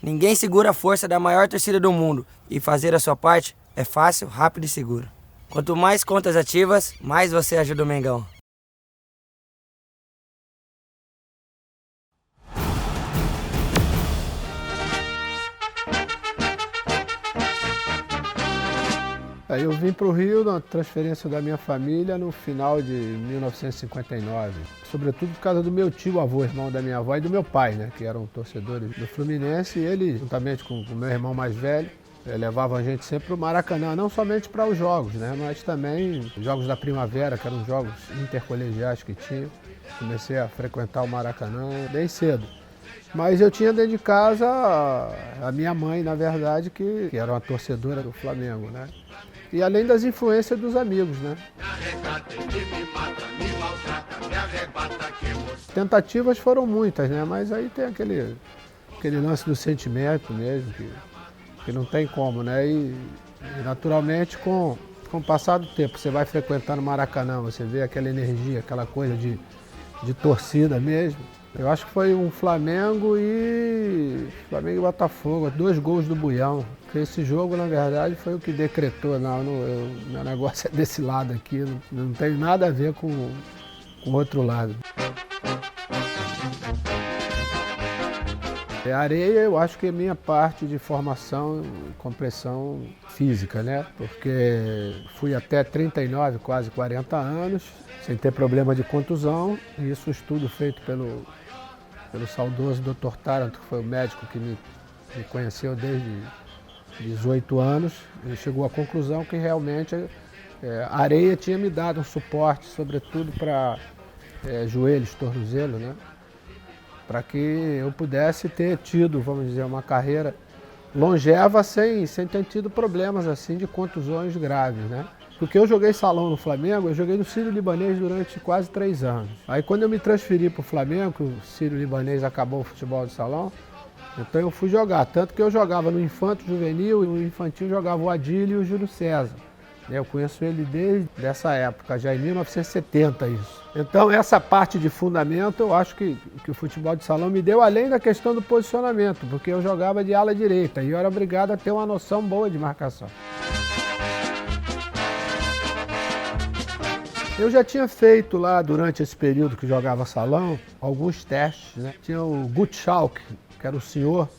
Ninguém segura a força da maior torcida do mundo e fazer a sua parte é fácil, rápido e seguro. Quanto mais contas ativas, mais você ajuda o Mengão. Eu vim para o Rio na transferência da minha família no final de 1959, sobretudo por causa do meu tio-avô, irmão da minha avó, e do meu pai, né, que eram torcedores do Fluminense, e ele, juntamente com o meu irmão mais velho, levava a gente sempre para o Maracanã, não somente para os jogos, né, mas também os jogos da primavera, que eram jogos intercolegiais que tinha. Comecei a frequentar o Maracanã bem cedo. Mas eu tinha dentro de casa a minha mãe, na verdade, que era uma torcedora do Flamengo, né? E além das influências dos amigos, né? Tentativas foram muitas, né? Mas aí tem aquele lance do sentimento mesmo, que não tem como, né? E naturalmente, com o passar do tempo, você vai frequentando o Maracanã, você vê aquela energia, aquela coisa de torcida mesmo. Eu acho que foi um Flamengo e Botafogo, 2 gols do Buião. Esse jogo, na verdade, foi o que decretou. Meu negócio é desse lado aqui, não tem nada a ver com o outro lado. A areia, eu acho que é minha parte de formação e compressão física, né? Porque fui até 39, quase 40 anos, sem ter problema de contusão. E isso, estudo feito pelo saudoso Dr. Taranto, que foi o médico que me conheceu desde 18 anos, ele chegou à conclusão que realmente a areia tinha me dado um suporte, sobretudo para joelhos, tornozelo, né? Para que eu pudesse ter tido, vamos dizer, uma carreira longeva sem ter tido problemas assim de contusões graves, né? Porque eu joguei salão no Flamengo, eu joguei no Sírio-Libanês durante quase 3 anos. Aí quando eu me transferi para o Flamengo, o Sírio-Libanês acabou o futebol de salão, então eu fui jogar. Tanto que eu jogava no Infanto Juvenil e no Infantil jogava o Adílio e o Júlio César. Eu conheço ele desde essa época, já em 1970 isso. Então essa parte de fundamento eu acho que o futebol de salão me deu, além da questão do posicionamento, porque eu jogava de ala direita e eu era obrigado a ter uma noção boa de marcação. Eu já tinha feito lá, durante esse período que jogava salão, alguns testes, né? Tinha o Gutschalk, que era o senhor,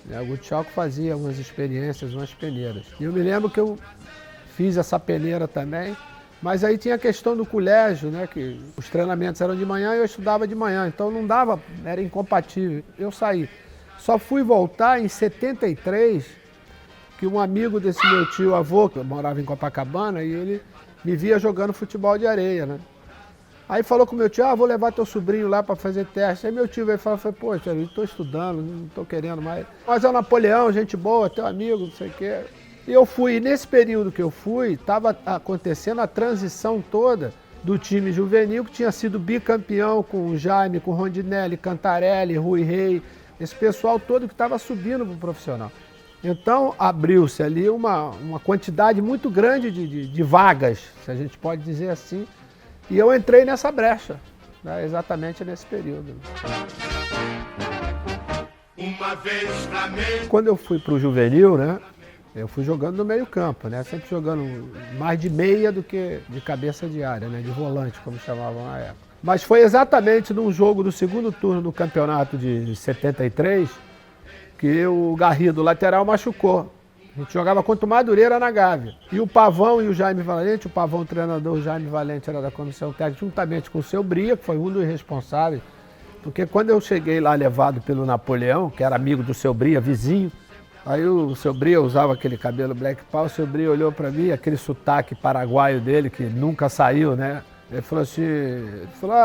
né? O Gutschalk fazia umas experiências, umas peneiras. E eu me lembro que eu fiz essa peneira também, mas aí tinha a questão do colégio, né? Que os treinamentos eram de manhã e eu estudava de manhã, então não dava, era incompatível. Eu saí. Só fui voltar em 73, que um amigo desse meu tio-avô, que morava em Copacabana, e ele me via jogando futebol de areia, né? Aí falou com o meu tio, vou levar teu sobrinho lá para fazer teste. Aí meu tio veio e falou, poxa, eu estou estudando, não estou querendo mais. Mas é o Napoleão, gente boa, teu amigo, não sei o quê. E eu fui, e nesse período que eu fui, estava acontecendo a transição toda do time juvenil, que tinha sido bicampeão com o Jaime, com o Rondinelli, Cantarelli, Rui Rei, esse pessoal todo que estava subindo para o profissional. Então abriu-se ali uma quantidade muito grande de vagas, se a gente pode dizer assim, e eu entrei nessa brecha, né, exatamente nesse período. Quando eu fui para o juvenil, né, eu fui jogando no meio campo, né, sempre jogando mais de meia do que de cabeça de área, né, de volante, como chamavam na época. Mas foi exatamente num jogo do segundo turno do campeonato de 73, que o Garrido, lateral, machucou. A gente jogava contra o Madureira na Gávea. E o Pavão e o Jaime Valente, o Pavão treinador, o Jaime Valente era da comissão técnica, juntamente com o seu Bria, que foi um dos responsáveis. Porque quando eu cheguei lá levado pelo Napoleão, que era amigo do seu Bria, vizinho, aí o seu Bria usava aquele cabelo black power, o seu Bria olhou para mim, aquele sotaque paraguaio dele, que nunca saiu, né? Ele falou assim,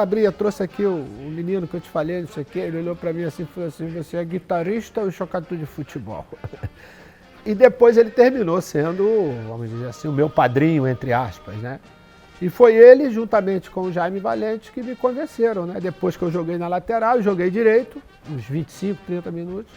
Bria, trouxe aqui o menino que eu te falei, não sei o quê. Ele olhou para mim assim e falou assim, você é guitarrista ou jogador de futebol? E depois ele terminou sendo, vamos dizer assim, o meu padrinho, entre aspas, né? E foi ele, juntamente com o Jaime Valente, que me convenceram, né? Depois que eu joguei na lateral, eu joguei direito, uns 25, 30 minutos.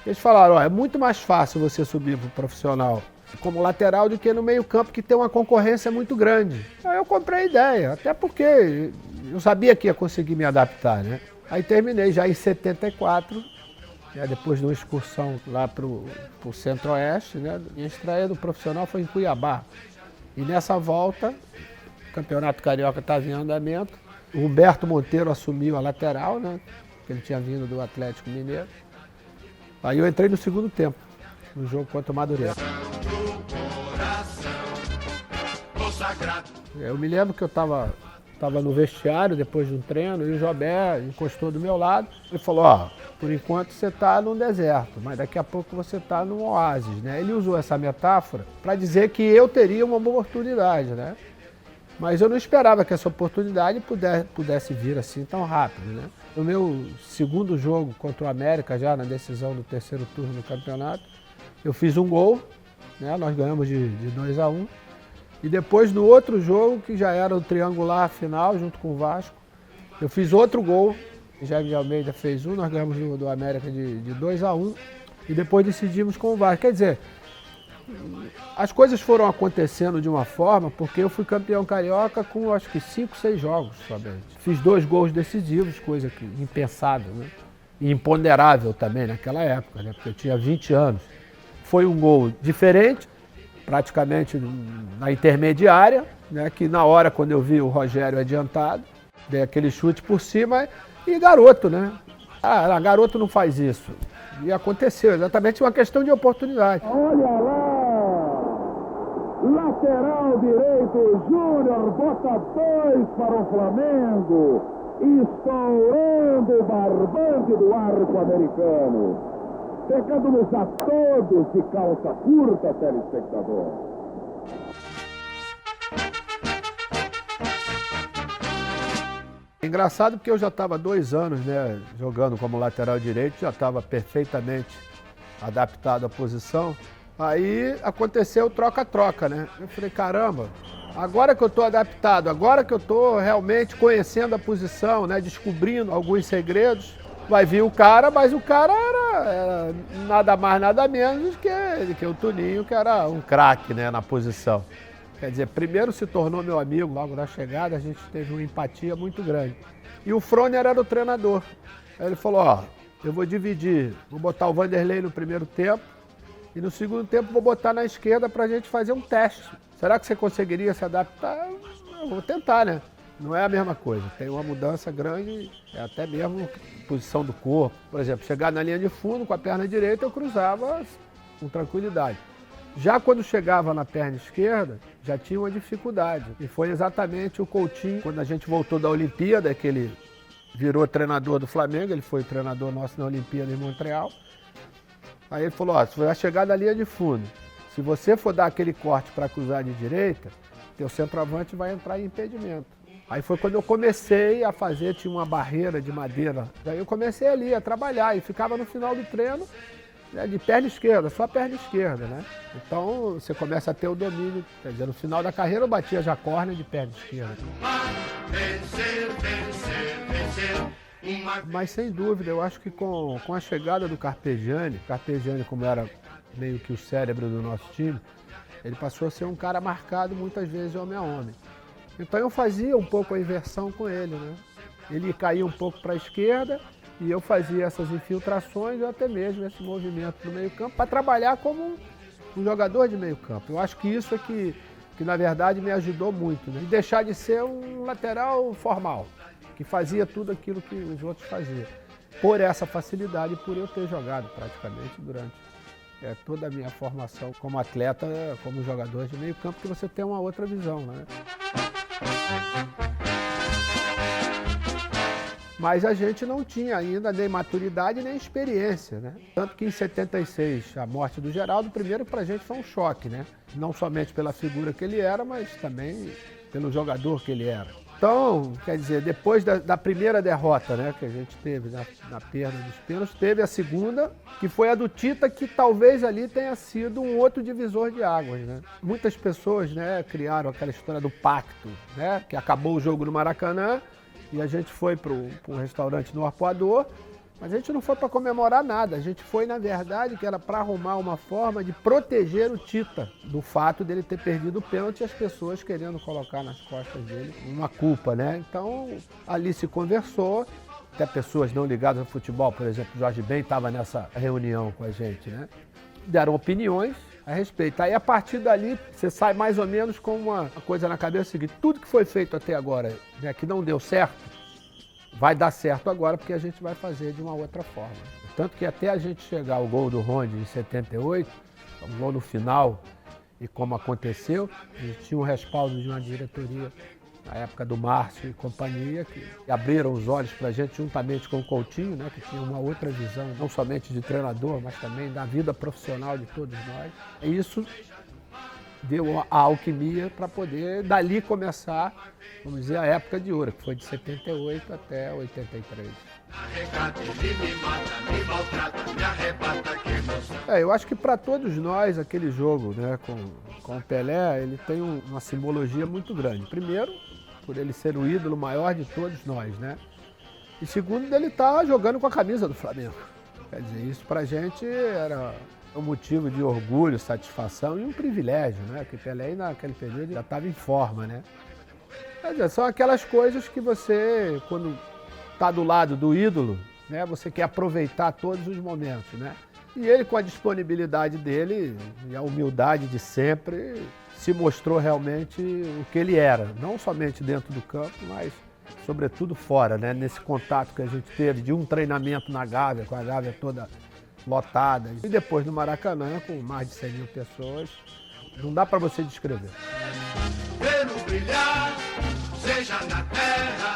Eles falaram, é muito mais fácil você subir para o profissional como lateral do que no meio campo, que tem uma concorrência muito grande. Aí eu comprei a ideia, até porque eu sabia que ia conseguir me adaptar, né? Aí terminei já em 74, né, depois de uma excursão lá para o Centro-Oeste, né, minha estreia do profissional foi em Cuiabá. E nessa volta, o Campeonato Carioca estava em andamento, o Humberto Monteiro assumiu a lateral, né, que ele tinha vindo do Atlético Mineiro. Aí eu entrei no segundo tempo, no jogo contra o Madureira. Eu me lembro que eu estava no vestiário depois de um treino e o Jobé encostou do meu lado e falou, ó, por enquanto você está num deserto, mas daqui a pouco você está num oásis, né? Ele usou essa metáfora para dizer que eu teria uma boa oportunidade, né? Mas eu não esperava que essa oportunidade pudesse vir assim tão rápido, né? No meu segundo jogo contra o América, já na decisão do terceiro turno do campeonato, eu fiz um gol, né? Nós ganhamos de 2-1. E depois no outro jogo, que já era o triangular final, junto com o Vasco, eu fiz outro gol, Jaime de Almeida fez um, nós ganhamos do América de 2-1, e depois decidimos com o Vasco. Quer dizer, as coisas foram acontecendo de uma forma, porque eu fui campeão carioca com acho que 5, 6 jogos somente. Fiz 2 gols decisivos, coisa que impensável, né? E imponderável também naquela época, né? Porque eu tinha 20 anos. Foi um gol diferente, praticamente na intermediária, né, que na hora, quando eu vi o Rogério adiantado, dei aquele chute por cima e garoto, né? Ah, garoto não faz isso. E aconteceu, exatamente uma questão de oportunidade. Olha lá! Lateral direito, Júnior bota 2 para o Flamengo. Estourando o barbante do arco americano. Pegando-nos a todos de calça curta, telespectador. Engraçado porque eu já estava 2 anos, né, jogando como lateral direito, já estava perfeitamente adaptado à posição. Aí aconteceu o troca-troca, né? Eu falei, caramba, agora que eu estou adaptado, agora que eu estou realmente conhecendo a posição, né, descobrindo alguns segredos, vai vir o cara, mas o cara era nada mais, nada menos que o Tuninho, que era um craque, né, na posição. Quer dizer, primeiro se tornou meu amigo, logo na chegada a gente teve uma empatia muito grande. E o Froner era o treinador. Aí ele falou, ó, eu vou dividir, vou botar o Vanderlei no primeiro tempo e no segundo tempo vou botar na esquerda pra gente fazer um teste. Será que você conseguiria se adaptar? Eu vou tentar, né? Não é a mesma coisa, tem uma mudança grande, é até mesmo posição do corpo. Por exemplo, chegar na linha de fundo com a perna direita eu cruzava com tranquilidade. Já quando chegava na perna esquerda, já tinha uma dificuldade. E foi exatamente o Coutinho, quando a gente voltou da Olimpíada, que ele virou treinador do Flamengo, ele foi treinador nosso na Olimpíada em Montreal. Aí ele falou, ó, se você vai chegar na linha de fundo, se você for dar aquele corte para cruzar de direita, teu centroavante vai entrar em impedimento. Aí foi quando eu comecei a fazer, tinha uma barreira de madeira. Daí eu comecei ali a trabalhar e ficava no final do treino, né, de perna esquerda, só perna esquerda, né? Então você começa a ter o domínio, quer dizer, no final da carreira eu batia já córner de perna esquerda. Vencer, vencer, vencer. Mas sem dúvida, eu acho que com a chegada do Carpegiani como era meio que o cérebro do nosso time, ele passou a ser um cara marcado muitas vezes homem a homem. Então eu fazia um pouco a inversão com ele, né? Ele caía um pouco para a esquerda e eu fazia essas infiltrações ou até mesmo esse movimento no meio-campo para trabalhar como um jogador de meio-campo. Eu acho que isso é que na verdade me ajudou muito, né? E deixar de ser um lateral formal, que fazia tudo aquilo que os outros faziam. Por essa facilidade, por eu ter jogado praticamente durante toda a minha formação como atleta, como jogador de meio-campo, que você tem uma outra visão, né? Mas a gente não tinha ainda nem maturidade nem experiência, né? Tanto que em 76, a morte do Geraldo, primeiro pra gente foi um choque, né? Não somente pela figura que ele era, mas também pelo jogador que ele era. Então, quer dizer, depois da primeira derrota, né, que a gente teve na perda dos pênaltis, teve a segunda, que foi a do Tita, que talvez ali tenha sido um outro divisor de águas, né? Muitas pessoas, né, criaram aquela história do pacto, né, que acabou o jogo no Maracanã e a gente foi para um restaurante no Arpoador, mas a gente não foi para comemorar nada, a gente foi, na verdade, que era para arrumar uma forma de proteger o Tita do fato dele ter perdido o pênalti e as pessoas querendo colocar nas costas dele uma culpa, né? Então, ali se conversou até pessoas não ligadas ao futebol, por exemplo, o Jorge Ben estava nessa reunião com a gente, né? Deram opiniões a respeito. Aí, a partir dali, você sai mais ou menos com uma coisa na cabeça seguinte: tudo que foi feito até agora, né, que não deu certo, vai dar certo agora, porque a gente vai fazer de uma outra forma. Tanto que até a gente chegar ao gol do Ronde em 78, um gol no final, e como aconteceu, a gente tinha um respaldo de uma diretoria, na época do Márcio e companhia, que abriram os olhos para a gente, juntamente com o Coutinho, né, que tinha uma outra visão, não somente de treinador, mas também da vida profissional de todos nós. E isso deu a alquimia para poder, dali, começar, vamos dizer, a época de ouro, que foi de 78 até 83. Eu acho que para todos nós, aquele jogo, né, com o Pelé, ele tem uma simbologia muito grande. Primeiro, por ele ser o ídolo maior de todos nós, né? E segundo, ele estar jogando com a camisa do Flamengo. Quer dizer, isso pra gente era um motivo de orgulho, satisfação e um privilégio, né? Que Pelé, naquele período, já estava em forma, né? Quer dizer, são aquelas coisas que você, quando está do lado do ídolo, né? Você quer aproveitar todos os momentos, né? E ele, com a disponibilidade dele e a humildade de sempre, se mostrou realmente o que ele era, não somente dentro do campo, mas sobretudo fora, né? Nesse contato que a gente teve de um treinamento na Gávea, com a Gávea toda lotada, e depois no Maracanã, com mais de 100 mil pessoas, não dá para você descrever.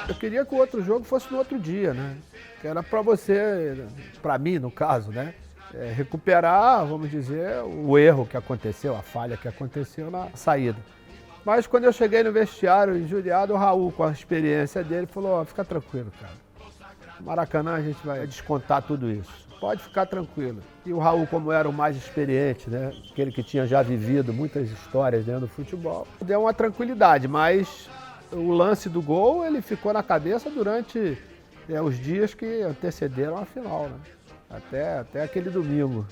Eu queria que o outro jogo fosse no outro dia, né? Que era para você, para mim no caso, né? Recuperar, vamos dizer, o erro que aconteceu, a falha que aconteceu na saída. Mas quando eu cheguei no vestiário, injuriado, o Raul, com a experiência dele, falou: ó, fica tranquilo, cara. No Maracanã a gente vai descontar tudo isso. Pode ficar tranquilo. E o Raul, como era o mais experiente, né, aquele que tinha já vivido muitas histórias dentro do futebol, deu uma tranquilidade, mas o lance do gol, ele ficou na cabeça durante os dias que antecederam a final, né? Até aquele domingo.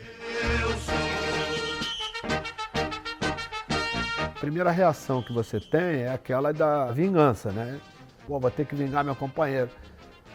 A primeira reação que você tem é aquela da vingança, né? Pô, vou ter que vingar meu companheiro.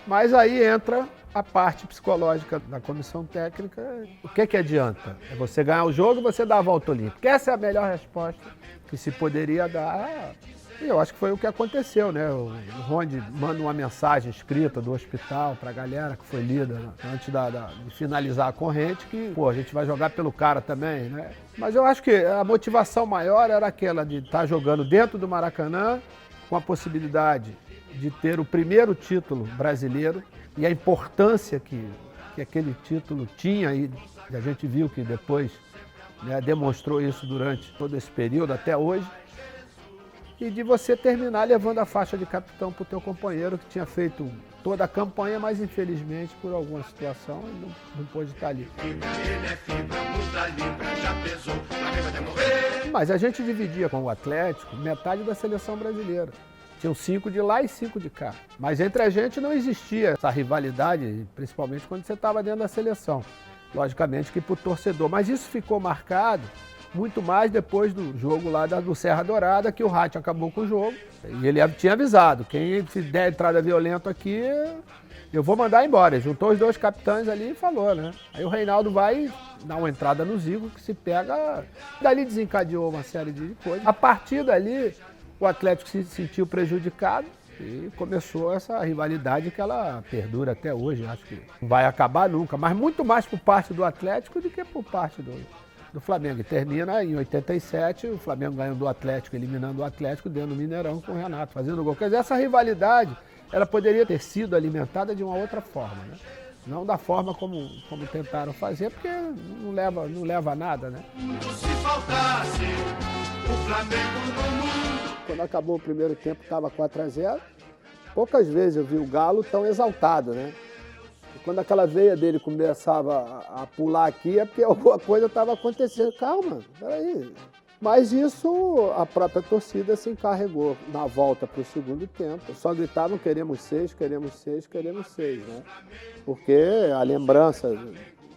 Mas aí entra a parte psicológica da comissão técnica. O que adianta? É você ganhar o jogo e você dar a volta olímpica. Essa é a melhor resposta que se poderia dar. E eu acho que foi o que aconteceu, né? O Ronde manda uma mensagem escrita do hospital para a galera, que foi lida antes de finalizar a corrente, que, pô, a gente vai jogar pelo cara também, né? Mas eu acho que a motivação maior era aquela de estar jogando dentro do Maracanã, com a possibilidade de ter o primeiro título brasileiro e a importância que aquele título tinha, e a gente viu que depois, né, demonstrou isso durante todo esse período, até hoje. E de você terminar levando a faixa de capitão para o teu companheiro, que tinha feito toda a campanha, mas infelizmente por alguma situação ele não pôde estar ali. Mas a gente dividia com o Atlético metade da seleção brasileira. Tinham 5 de lá e 5 de cá. Mas entre a gente não existia essa rivalidade, principalmente quando você estava dentro da seleção. Logicamente que para o torcedor. Mas isso ficou marcado muito mais depois do jogo lá do Serra Dourada, que o Rádio acabou com o jogo. E ele tinha avisado: quem der entrada violenta aqui, eu vou mandar embora. Ele juntou os dois capitães ali e falou, né? Aí o Reinaldo vai dar uma entrada no Zico, que se pega. Dali desencadeou uma série de coisas. A partir dali, o Atlético se sentiu prejudicado e começou essa rivalidade que ela perdura até hoje. Acho que não vai acabar nunca, mas muito mais por parte do Atlético do que por parte do Flamengo. E termina em 87, o Flamengo ganhando do Atlético, eliminando o Atlético dentro do Mineirão com o Renato, fazendo gol. Quer dizer, essa rivalidade, ela poderia ter sido alimentada de uma outra forma, né? Não da forma como tentaram fazer, porque não leva a nada, né? Se faltasse o Flamengo no mundo. Quando acabou o primeiro tempo, estava 4-0. Poucas vezes eu vi o Galo tão exaltado, né? E quando aquela veia dele começava a pular aqui, é porque alguma coisa estava acontecendo. Calma, peraí. Mas isso, a própria torcida se encarregou na volta para o segundo tempo. Só gritavam: queremos 6, queremos 6, queremos 6, né? Porque a lembrança,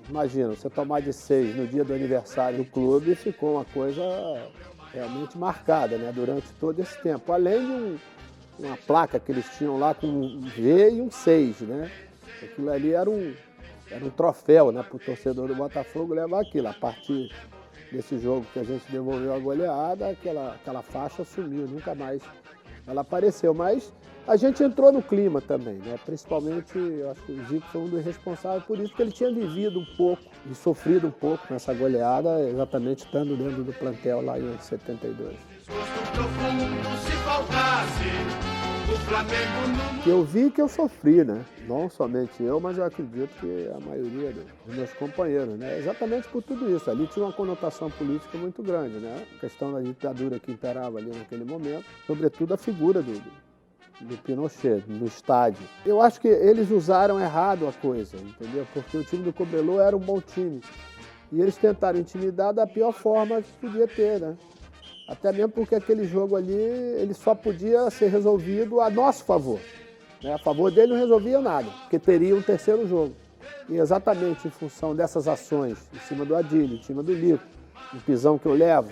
imagina, você tomar de 6 no dia do aniversário do clube, ficou uma coisa realmente marcada, né? Durante todo esse tempo. Além de uma placa que eles tinham lá com um V e um 6, né? Aquilo ali era um troféu, né, para o torcedor do Botafogo levar aquilo. A partir desse jogo que a gente devolveu a goleada, aquela faixa sumiu, nunca mais ela apareceu. Mas a gente entrou no clima também, né? Principalmente, eu acho que o Zico foi um dos responsáveis por isso, porque ele tinha vivido um pouco e sofrido um pouco nessa goleada, exatamente estando dentro do plantel lá em 72. Eu vi que eu sofri, né? Não somente eu, mas eu acredito que a maioria dos meus companheiros, né? Exatamente por tudo isso. Ali tinha uma conotação política muito grande, né? A questão da ditadura que imperava ali naquele momento, sobretudo a figura do Pinochet no estádio. Eu acho que eles usaram errado a coisa, entendeu? Porque o time do Cobreloa era um bom time. E eles tentaram intimidar da pior forma que podia ter, né? Até mesmo porque aquele jogo ali, ele só podia ser resolvido a nosso favor, né? A favor dele não resolvia nada, porque teria um terceiro jogo. E exatamente em função dessas ações, em cima do Adílio, em cima do Lico, o pisão que eu levo,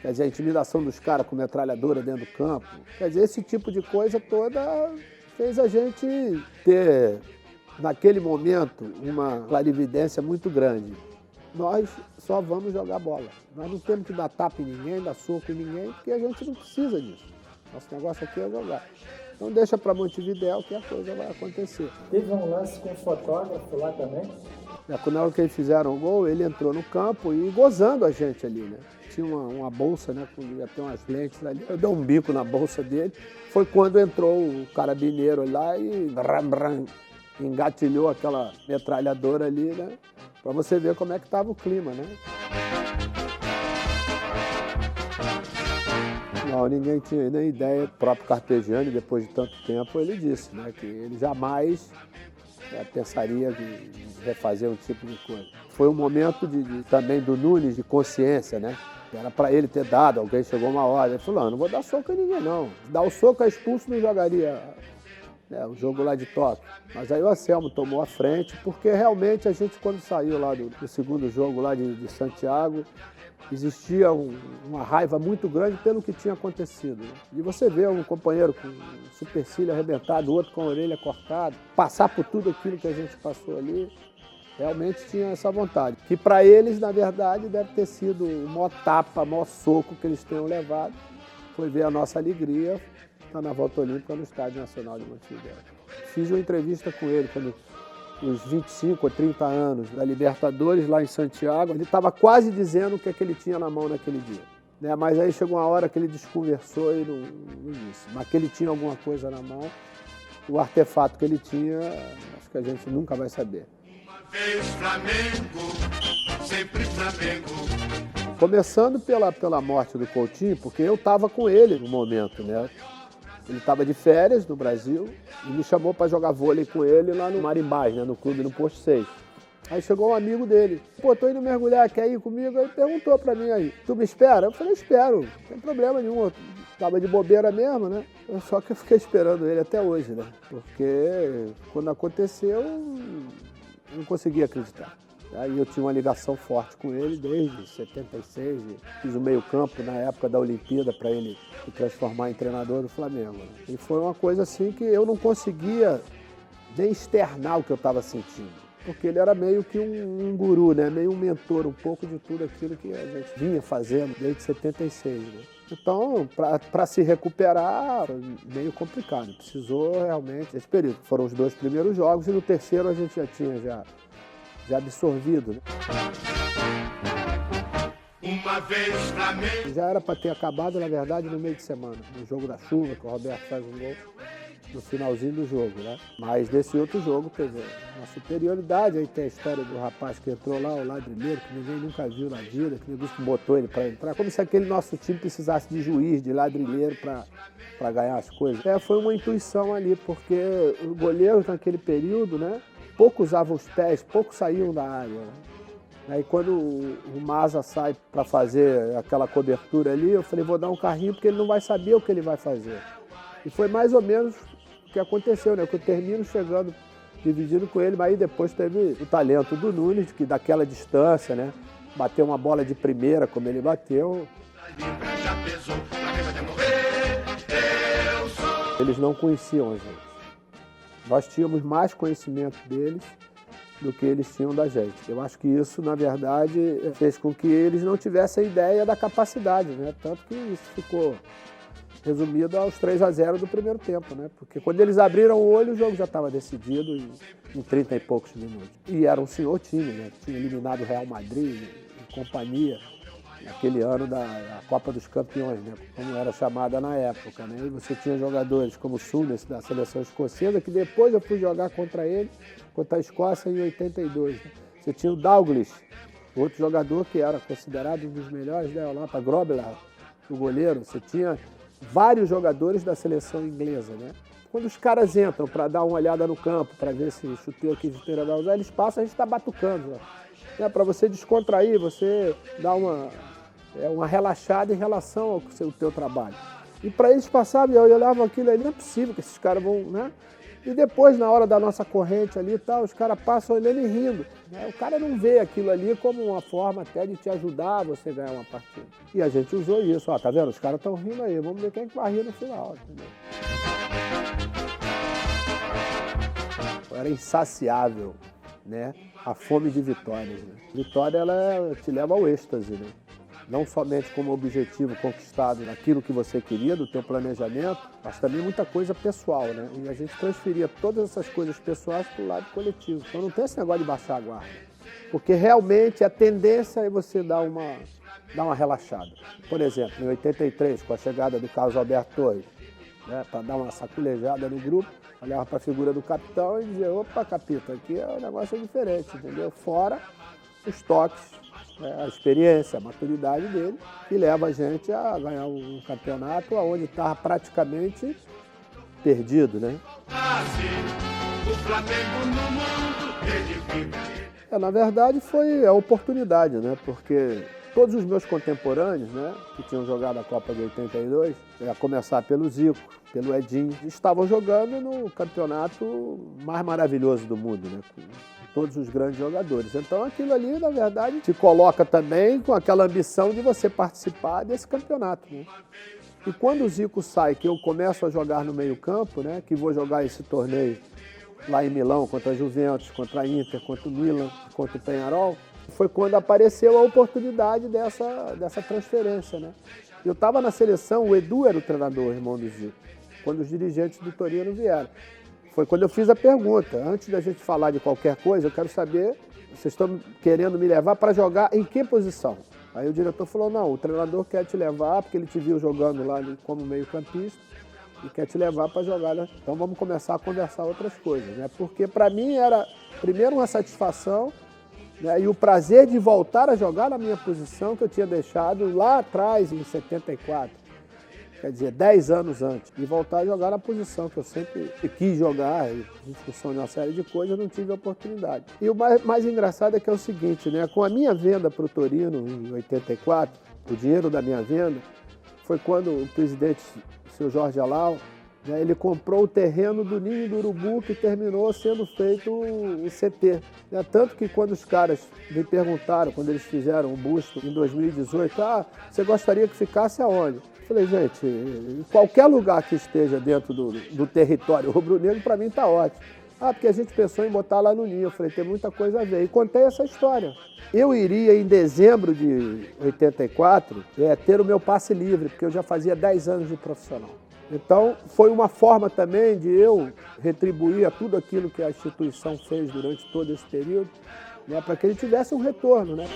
quer dizer, a intimidação dos caras com metralhadora dentro do campo, quer dizer, esse tipo de coisa toda fez a gente ter, naquele momento, uma clarividência muito grande. Nós só vamos jogar bola. Nós não temos que dar tapa em ninguém, dar soco em ninguém, porque a gente não precisa disso. Nosso negócio aqui é jogar. Então deixa para Montevidéu que a coisa vai acontecer. Teve um lance com o fotógrafo lá também? Na hora que eles fizeram o gol, ele entrou no campo e gozando a gente ali, né? Tinha uma bolsa, né? Ia ter umas lentes ali. Eu dei um bico na bolsa dele. Foi quando entrou o carabineiro lá e engatilhou aquela metralhadora ali, né? Para você ver como é que estava o clima, né? Não, ninguém tinha nem ideia. O próprio Carpegiani, depois de tanto tempo, ele disse, né, que ele jamais pensaria em refazer um tipo de coisa. Foi um momento também do Nunes de consciência, né? Era para ele ter dado, alguém chegou uma hora, ele falou, não vou dar soco a ninguém não. Dar o soco a expulso não jogaria o jogo lá de Tóquio. Mas aí o Anselmo tomou a frente, porque realmente a gente, quando saiu lá do segundo jogo lá de Santiago, existia uma raiva muito grande pelo que tinha acontecido. Né? E você vê um companheiro com o supercílio arrebentado, o outro com a orelha cortada, passar por tudo aquilo que a gente passou ali, realmente tinha essa vontade. Que para eles, na verdade, deve ter sido o maior tapa, o maior soco que eles tenham levado. Foi ver a nossa alegria na volta olímpica no Estádio Nacional de Montevidéu. Fiz uma entrevista com ele quando os 25 ou 30 anos da Libertadores lá em Santiago. Ele estava quase dizendo o que ele tinha na mão naquele dia. Né? Mas aí chegou uma hora que ele desconversou e não disse. Mas que ele tinha alguma coisa na mão, o artefato que ele tinha, acho que a gente nunca vai saber. Uma vez Flamengo, sempre Flamengo. Começando pela morte do Coutinho, porque eu estava com ele no momento, né? Ele estava de férias no Brasil e me chamou para jogar vôlei com ele lá no Marimbás, né, no clube, no Posto 6. Aí chegou um amigo dele, pô, tô indo mergulhar, quer ir comigo? Ele perguntou para mim aí, tu me espera? Eu falei, espero, não tem problema nenhum, eu tava de bobeira mesmo, né? Só que eu fiquei esperando ele até hoje, né? Porque quando aconteceu, eu não conseguia acreditar. Aí eu tinha uma ligação forte com ele desde 76, fiz o meio-campo na época da Olimpíada para ele se transformar em treinador do Flamengo. E foi uma coisa assim que eu não conseguia nem externar o que eu estava sentindo, porque ele era meio que um guru, né? Meio um mentor, um pouco de tudo aquilo que a gente vinha fazendo desde 76. Né? Então, para se recuperar, foi meio complicado. Precisou realmente esse período. Foram os 2 primeiros jogos e no terceiro a gente já tinha já absorvido. Né? Uma vez Flamengo. Já era para ter acabado, na verdade, no meio de semana. No jogo da chuva, que o Roberto faz um gol no finalzinho do jogo, né? Mas desse outro jogo teve uma superioridade. Aí tem a história do rapaz que entrou lá, o Ladrilheiro, que ninguém nunca viu na vida, que ninguém botou ele para entrar. Como se aquele nosso time precisasse de juiz, de ladrilheiro para ganhar as coisas. Foi uma intuição ali, porque os goleiros naquele período, né? Pouco usavam os pés, pouco saíam da área. Né? Aí quando o Maza sai para fazer aquela cobertura ali, eu falei, vou dar um carrinho porque ele não vai saber o que ele vai fazer. E foi mais ou menos o que aconteceu, né? Que eu termino chegando, dividindo com ele, mas aí depois teve o talento do Nunes, que daquela distância, né? Bateu uma bola de primeira como ele bateu. Eles não conheciam a gente. Nós tínhamos mais conhecimento deles do que eles tinham da gente. Eu acho que isso, na verdade, fez com que eles não tivessem ideia da capacidade, né? Tanto que isso ficou resumido aos 3-0 do primeiro tempo, né? Porque quando eles abriram o olho, o jogo já estava decidido em 30 e poucos minutos. E era um senhor time, né? Tinha eliminado o Real Madrid e companhia naquele ano da Copa dos Campeões, né? Como era chamada na época, né? E você tinha jogadores como o Souness, da seleção escocesa, que depois eu fui jogar contra ele, contra a Escócia em 82. Né? Você tinha o Dalglish, outro jogador que era considerado um dos melhores da Europa, Grobler, o goleiro. Você tinha vários jogadores da seleção inglesa, né? Quando os caras entram para dar uma olhada no campo, para ver se chuteiro aqui, chuteira vai usar, eles passam, a gente está batucando, né? Para você descontrair, você dar uma relaxada em relação ao teu trabalho. E para eles passarem, eu olhava aquilo ali, não é possível que esses caras vão, né? E depois, na hora da nossa corrente ali e tal, os caras passam olhando e rindo, né? O cara não vê aquilo ali como uma forma até de te ajudar a você ganhar uma partida. E a gente usou isso, ó, tá vendo? Os caras estão rindo aí, vamos ver quem é que vai rir no final, entendeu? Era insaciável, né? A fome de vitórias, né? Vitória, ela te leva ao êxtase, né? Não somente como objetivo conquistado naquilo que você queria, do teu planejamento, mas também muita coisa pessoal, né? E a gente transferia todas essas coisas pessoais para o lado coletivo. Então não tem esse negócio de baixar a guarda. Porque realmente a tendência é você dar uma relaxada. Por exemplo, em 83, com a chegada do Carlos Alberto Torres, né, para dar uma saculejada no grupo, olhava para a figura do capitão e dizia, opa, capitão, aqui o negócio é diferente, entendeu? Fora os toques, a experiência, a maturidade dele, que leva a gente a ganhar um campeonato onde estava praticamente perdido, né? O Flamengo no mundo edifica. Na verdade foi a oportunidade, né? Porque todos os meus contemporâneos, né, que tinham jogado a Copa de 82, a começar pelo Zico, pelo Edinho, estavam jogando no campeonato mais maravilhoso do mundo, né? Todos os grandes jogadores. Então aquilo ali, na verdade, te coloca também com aquela ambição de você participar desse campeonato, né? E quando o Zico sai, que eu começo a jogar no meio-campo, né, que vou jogar esse torneio lá em Milão, contra a Juventus, contra a Inter, contra o Milan, contra o Peñarol, foi quando apareceu a oportunidade dessa transferência, né? Eu estava na seleção, o Edu era o treinador, irmão do Zico, quando os dirigentes do Torino vieram. Foi quando eu fiz a pergunta. Antes da gente falar de qualquer coisa, eu quero saber, vocês estão querendo me levar para jogar em que posição? Aí o diretor falou, não, o treinador quer te levar, porque ele te viu jogando lá como meio-campista, e quer te levar para jogar, né? Então vamos começar a conversar outras coisas, né? Porque para mim era, primeiro, uma satisfação, né? E o prazer de voltar a jogar na minha posição que eu tinha deixado lá atrás, em 74. Quer dizer, 10 anos antes, e voltar a jogar na posição que eu sempre quis jogar, e em função de uma série de coisas, eu não tive a oportunidade. E o mais engraçado é que é o seguinte, né? Com a minha venda para o Torino, em 84, o dinheiro da minha venda, foi quando o presidente, o seu Jorge Alau, né, ele comprou o terreno do Ninho do Urubu, que terminou sendo feito o CT. Né? Tanto que quando os caras me perguntaram, quando eles fizeram o busto em 2018, você gostaria que ficasse aonde? Eu falei, gente, em qualquer lugar que esteja dentro do território rubro-negro, para mim está ótimo. Porque a gente pensou em botar lá no Ninho. Eu falei, tem muita coisa a ver. E contei essa história. Eu iria, em dezembro de 84, ter o meu passe livre, porque eu já fazia 10 anos de profissional. Então, foi uma forma também de eu retribuir a tudo aquilo que a instituição fez durante todo esse período, né, para que ele tivesse um retorno, né?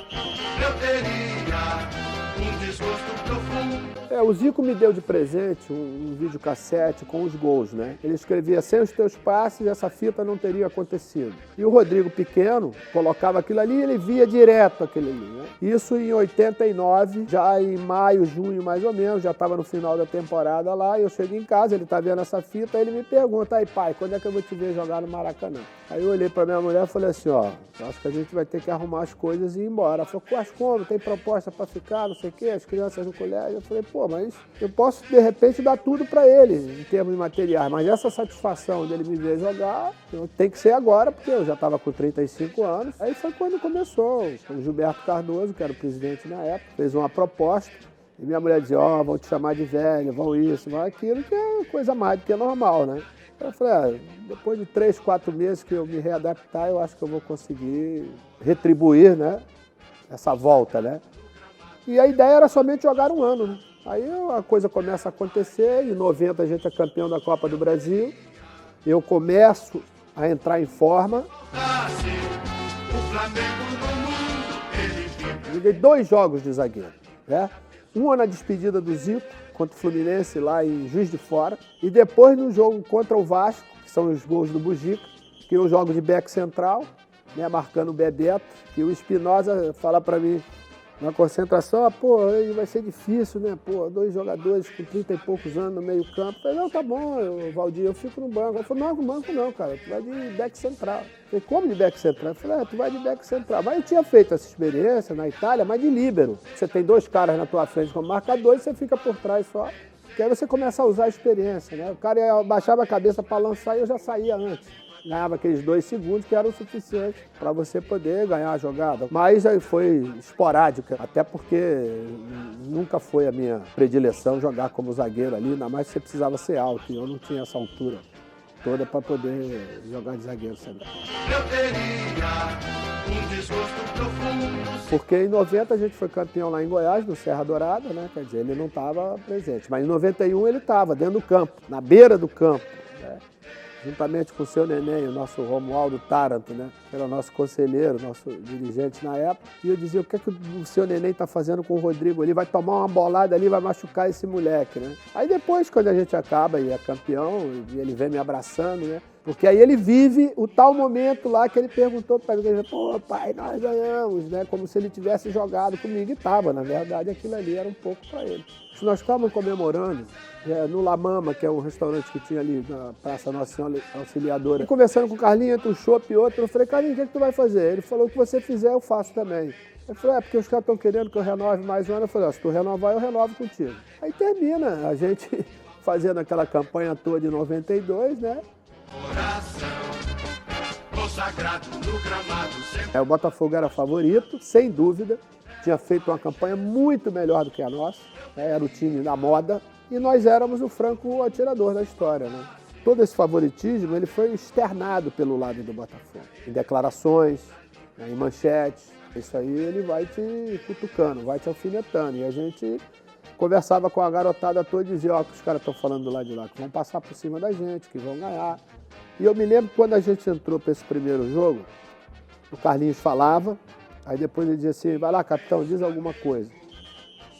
Eu teria um desgosto profundo. O Zico me deu de presente um videocassete com os gols, né? Ele escrevia, sem os teus passes, essa fita não teria acontecido. E o Rodrigo Pequeno colocava aquilo ali e ele via direto aquilo ali, né? Isso em 89, já em maio, junho mais ou menos, já estava no final da temporada lá, e eu chego em casa, ele tá vendo essa fita, aí ele me pergunta, aí pai, quando é que eu vou te ver jogar no Maracanã? Aí eu olhei pra minha mulher e falei assim, ó, acho que a gente vai ter que arrumar as coisas e ir embora. Ela falou, mas como? Tem proposta pra ficar, não sei o quê, as crianças no colégio. Eu falei, pô, mas eu posso, de repente, dar tudo pra ele, em termos de materiais, mas essa satisfação dele me ver jogar, tem que ser agora, porque eu já estava com 35 anos. Aí foi quando começou, o Gilberto Cardoso, que era o presidente na época, fez uma proposta. E minha mulher dizia, vão te chamar de velho, vão isso, vão aquilo, que é coisa mais do que normal, né? Eu falei, depois de 3, 4 meses que eu me readaptar, eu acho que eu vou conseguir retribuir, né, essa volta, né? E a ideia era somente jogar um ano, né? Aí a coisa começa a acontecer, em 90 a gente é campeão da Copa do Brasil, eu começo a entrar em forma. O Flamengo no mundo, ele vive. Joguei 2 jogos de zagueiro, né? Um na despedida do Zico, contra o Fluminense, lá em Juiz de Fora. E depois no jogo contra o Vasco, que são os gols do Bugica, que eu jogo de back central, né, marcando o Bebeto, que o Espinosa fala para mim na concentração, aí vai ser difícil, né? 2 jogadores com 30 e poucos anos no meio campo. Eu falei, não, tá bom, Valdir, eu fico no banco. Ele falou, não, no banco não, cara, tu vai de back central. Eu falei, como de back central? Eu falei, tu vai de back central. Mas eu tinha feito essa experiência na Itália, mas de líbero. Você tem 2 caras na tua frente como marcadores, você fica por trás só. Que aí você começa a usar a experiência, né? O cara baixava a cabeça para lançar e eu já saía antes. Ganhava aqueles 2 segundos que eram o suficiente para você poder ganhar a jogada. Mas aí foi esporádica, até porque nunca foi a minha predileção jogar como zagueiro ali, ainda mais que você precisava ser alto, e eu não tinha essa altura toda para poder jogar de zagueiro sempre. Eu teria um desgosto profundo. Porque em 90 a gente foi campeão lá em Goiás, no Serra Dourada, né? Quer dizer, ele não estava presente, mas em 91 ele estava dentro do campo, na beira do campo, né? Juntamente com o seu neném, o nosso Romualdo Taranto, né? Que era o nosso conselheiro, nosso dirigente na época. E eu dizia, o que é que o seu neném está fazendo com o Rodrigo ali? Vai tomar uma bolada ali, vai machucar esse moleque, né? Aí depois, quando a gente acaba e é campeão, e ele vem me abraçando, né? Porque aí ele vive o tal momento lá que ele perguntou para mim, ele falou, pai, nós ganhamos, né? Como se ele tivesse jogado comigo, e estava, na verdade, aquilo ali era um pouco para ele. Nós estávamos comemorando no La Mama, que é um restaurante que tinha ali na Praça Nossa Senhora Auxiliadora. E conversando com o Carlinhos, entre um chopp e outro, eu falei, Carlinhos, o que tu vai fazer? Ele falou, o que você fizer, eu faço também. Eu falei, porque os caras estão querendo que eu renove mais um ano. Eu falei, se tu renovar, eu renovo contigo. Aí termina a gente fazendo aquela campanha toda de 92, né? Coração consagrado no gramado sempre. O Botafogo era favorito, sem dúvida. Tinha feito uma campanha muito melhor do que a nossa, né? Era o time da moda e nós éramos o franco atirador da história, né? Todo esse favoritismo ele foi externado pelo lado do Botafogo, em declarações, né, em manchetes. Isso aí ele vai te cutucando, vai te alfinetando. E a gente conversava com a garotada toda e dizia, que os caras estão falando do lado de lá, que vão passar por cima da gente, que vão ganhar. E eu me lembro que quando a gente entrou para esse primeiro jogo, o Carlinhos falava, aí depois ele dizia assim, vai lá, capitão, diz alguma coisa.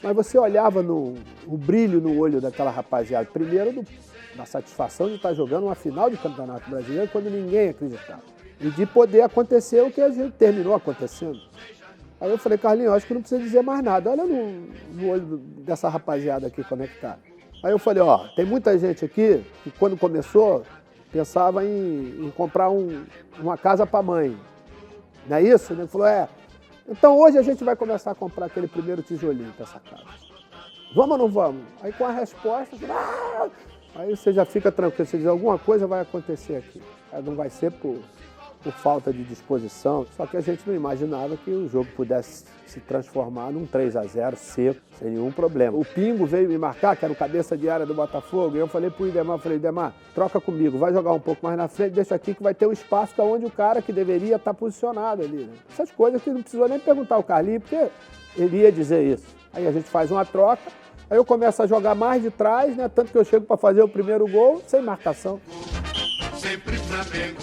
Mas você olhava o brilho no olho daquela rapaziada, primeiro da satisfação de estar jogando uma final de Campeonato Brasileiro quando ninguém acreditava. E de poder acontecer o que a gente terminou acontecendo. Aí eu falei, Carlinhos, acho que não precisa dizer mais nada. Olha no olho dessa rapaziada aqui como é que tá. Aí eu falei, tem muita gente aqui que quando começou pensava em comprar uma casa para mãe. Não é isso? Ele falou, Então hoje a gente vai começar a comprar aquele primeiro tijolinho para essa casa. Vamos ou não vamos? Aí com a resposta, aí você já fica tranquilo, você diz, alguma coisa vai acontecer aqui. Aí não vai ser por falta de disposição, só que a gente não imaginava que o jogo pudesse se transformar num 3-0 seco, sem nenhum problema. O Pingo veio me marcar, que era o cabeça de área do Botafogo, e eu falei pro Idemar, Idemar, troca comigo, vai jogar um pouco mais na frente, deixa aqui que vai ter o espaço da onde o cara que deveria estar posicionado ali, né? Essas coisas que não precisou nem perguntar ao Carlinhos, porque ele ia dizer isso. Aí a gente faz uma troca, aí eu começo a jogar mais de trás, né? Tanto que eu chego para fazer o primeiro gol, sem marcação. Sempre Flamengo,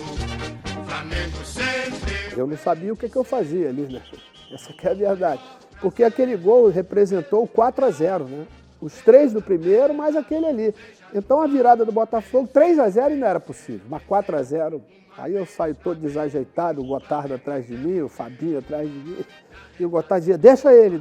Flamengo sempre. Eu não sabia o que eu fazia ali, né? Essa que é a verdade. Porque aquele gol representou o 4-0, né? Os 3 do primeiro, mais aquele ali. Então a virada do Botafogo, 3-0 ainda era possível, mas 4-0, aí eu saio todo desajeitado, o Gotardo atrás de mim, o Fabinho atrás de mim, e o Gotardo dizia, deixa ele.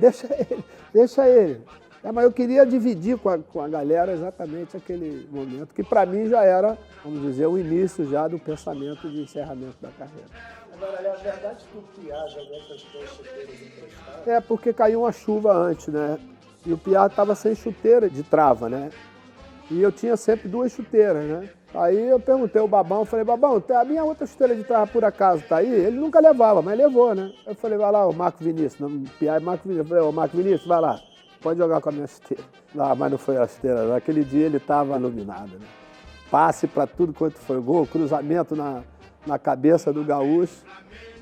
Mas eu queria dividir com a galera exatamente aquele momento, que para mim já era, vamos dizer, o início já do pensamento de encerramento da carreira. Agora, é verdade que o Piá jogou essas 2 chuteiras emprestadas? Porque caiu uma chuva antes, né? E o Piá estava sem chuteira de trava, né? E eu tinha sempre 2 chuteiras, né? Aí eu perguntei ao Babão, falei, Babão, a minha outra chuteira de trava por acaso tá aí? Ele nunca levava, mas levou, né? Eu falei, vai lá, o Marco Vinícius, o Piá é Marco Vinícius. Eu falei, Marco Vinícius, vai lá. pode jogar com a minha esteira. Não, mas não foi a esteira. Naquele dia ele estava iluminado, né? Passe para tudo quanto foi gol, cruzamento na cabeça do Gaúcho,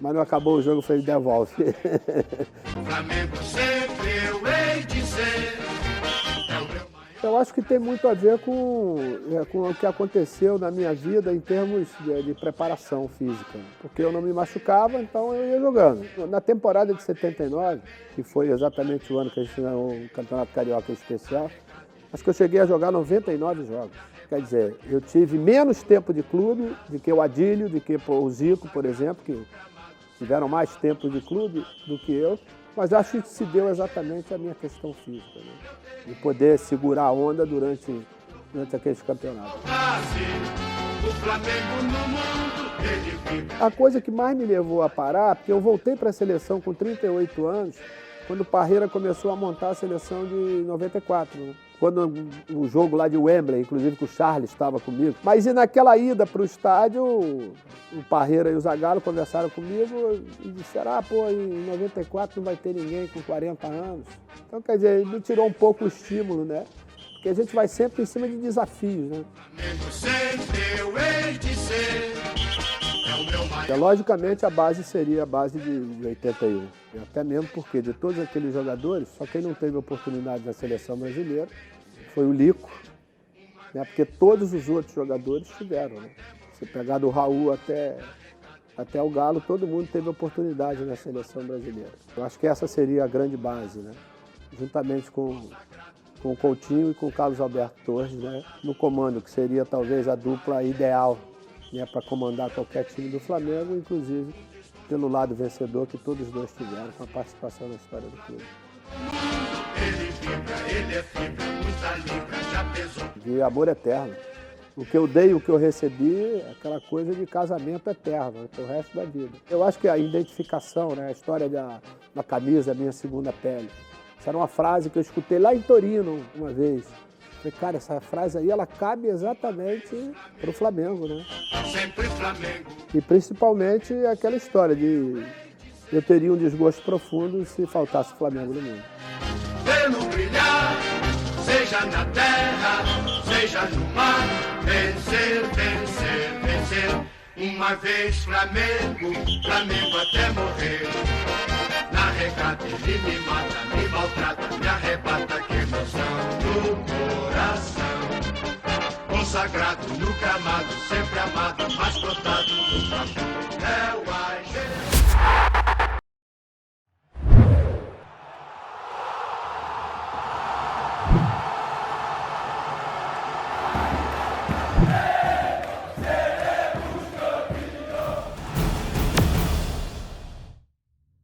mas não acabou o jogo, foi ele devolve. Flamengo sempre eu hei de ser. É o meu maior. Eu acho que tem muito a ver com o que aconteceu na minha vida em termos de preparação física. Porque eu não me machucava, então eu ia jogando. Na temporada de 79, que foi exatamente o ano que a gente ganhou o Campeonato Carioca especial, acho que eu cheguei a jogar 99 jogos. Quer dizer, eu tive menos tempo de clube do que o Adílio, do que o Zico, por exemplo, que tiveram mais tempo de clube do que eu, mas acho que se deu exatamente a minha questão física, né? De poder segurar a onda durante aqueles campeonatos. O Flamengo no mundo, ele vive. A coisa que mais me levou a parar, porque eu voltei para a seleção com 38 anos, quando o Parreira começou a montar a seleção de 94, né? Quando o jogo lá de Wembley, inclusive que o Charles estava comigo. Mas e naquela ida para o estádio, o Parreira e o Zagallo conversaram comigo e disseram, pô, em 94 não vai ter ninguém com 40 anos. Então, quer dizer, me tirou um pouco o estímulo, né? Porque a gente vai sempre em cima de desafios, né? Flamengo sempre eu hei de ser. É o meu maior. Logicamente, a base seria a base de 81. E até mesmo porque de todos aqueles jogadores, só quem não teve oportunidade na seleção brasileira foi o Lico, né? Porque todos os outros jogadores tiveram, né? Se pegar do Raul até o Galo, todo mundo teve oportunidade na seleção brasileira. Eu acho que essa seria a grande base, né? Juntamente com o Coutinho e com o Carlos Alberto Torres, né? No comando, que seria talvez a dupla ideal, né, para comandar qualquer time do Flamengo, inclusive pelo lado vencedor que todos dois tiveram com a participação na história do clube. Ele vibra, ele é fibra, muita libra, já pesou. De amor eterno. O que eu dei, o que eu recebi, aquela coisa de casamento eterno, né, pro resto da vida. Eu acho que a identificação, né, a história da camisa, a minha segunda pele, essa era uma frase que eu escutei lá em Torino uma vez. Falei, cara, essa frase aí, ela cabe exatamente para o Flamengo, né? Sempre Flamengo. E principalmente aquela história de eu teria um desgosto profundo se faltasse o Flamengo no mundo. Pelo brilhar, seja na terra, seja no mar, vencer, vencer, vencer. Uma vez Flamengo, Flamengo até morrer. Na regata ele me mata, me maltrata, me arrebata, que emoção no coração. Consagrado no gramado, sempre amado, mas cotado no papo. É o